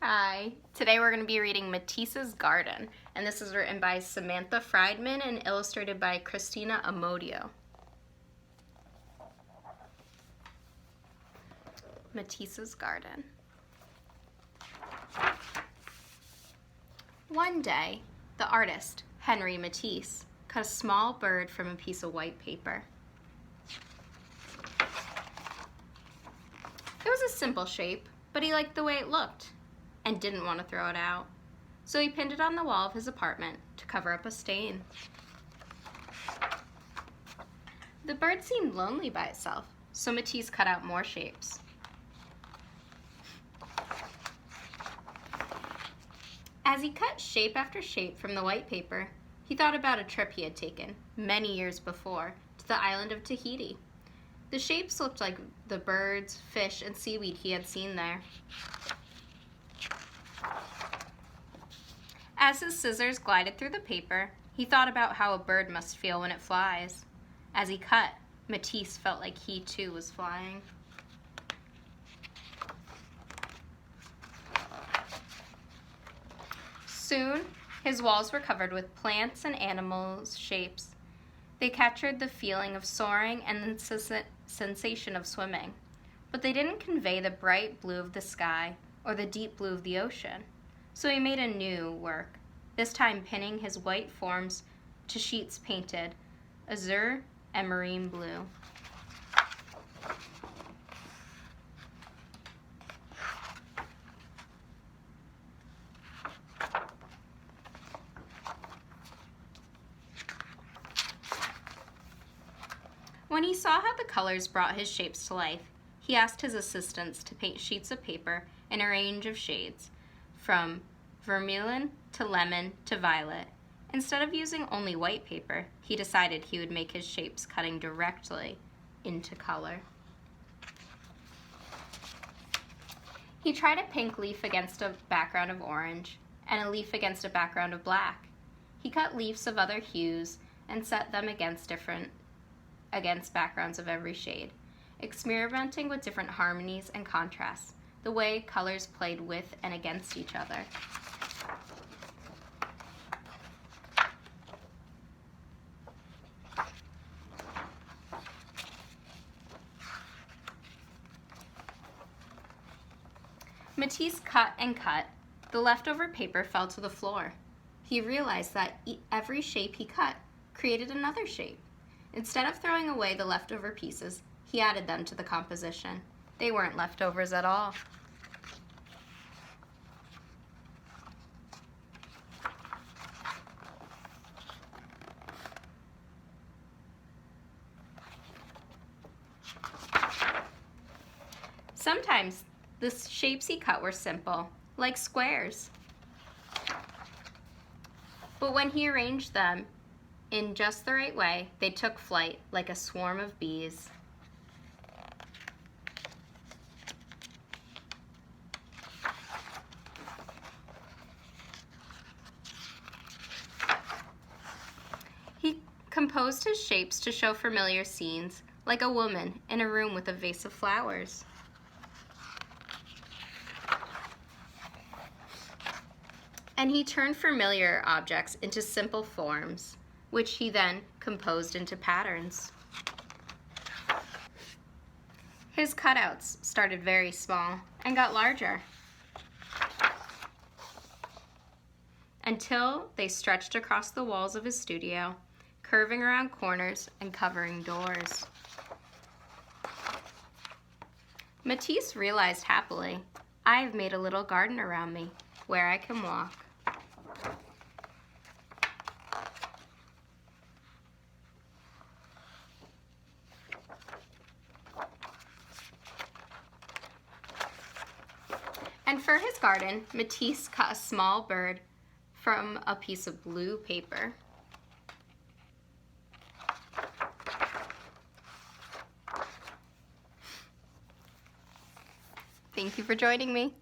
Hi. Today we're going to be reading Matisse's Garden, and this is written by Samantha Friedman and illustrated by Christina Amodio. Matisse's Garden. One day, the artist, Henry Matisse, cut a small bird from a piece of white paper. It was a simple shape, but he liked the way it looked and didn't want to throw it out. So he pinned it on the wall of his apartment to cover up a stain. The bird seemed lonely by itself, so Matisse cut out more shapes. As he cut shape after shape from the white paper, he thought about a trip he had taken, many years before, to the island of Tahiti. The shapes looked like the birds, fish, and seaweed he had seen there. As his scissors glided through the paper, he thought about how a bird must feel when it flies. As he cut, Matisse felt like he too was flying. Soon, his walls were covered with plants and animals' shapes. They captured the feeling of soaring and the sensation of swimming, but they didn't convey the bright blue of the sky or the deep blue of the ocean. So he made a new work, this time pinning his white forms to sheets painted azure and marine blue. When he saw how the colors brought his shapes to life, he asked his assistants to paint sheets of paper in a range of shades, from vermilion to lemon to violet. Instead of using only white paper, he decided he would make his shapes cutting directly into color. He tried a pink leaf against a background of orange and a leaf against a background of black. He cut leaves of other hues and set them against backgrounds of every shade, experimenting with different harmonies and contrasts, the way colors played with and against each other. Matisse cut and cut. The leftover paper fell to the floor. He realized that every shape he cut created another shape. Instead of throwing away the leftover pieces, he added them to the composition. They weren't leftovers at all. Sometimes the shapes he cut were simple, like squares. But when he arranged them in just the right way, they took flight like a swarm of bees. He composed his shapes to show familiar scenes, like a woman in a room with a vase of flowers. And he turned familiar objects into simple forms, which he then composed into patterns. His cutouts started very small and got larger until they stretched across the walls of his studio, curving around corners and covering doors. Matisse realized happily, "I have made a little garden around me where I can walk." And for his garden, Matisse cut a small bird from a piece of blue paper. Thank you for joining me.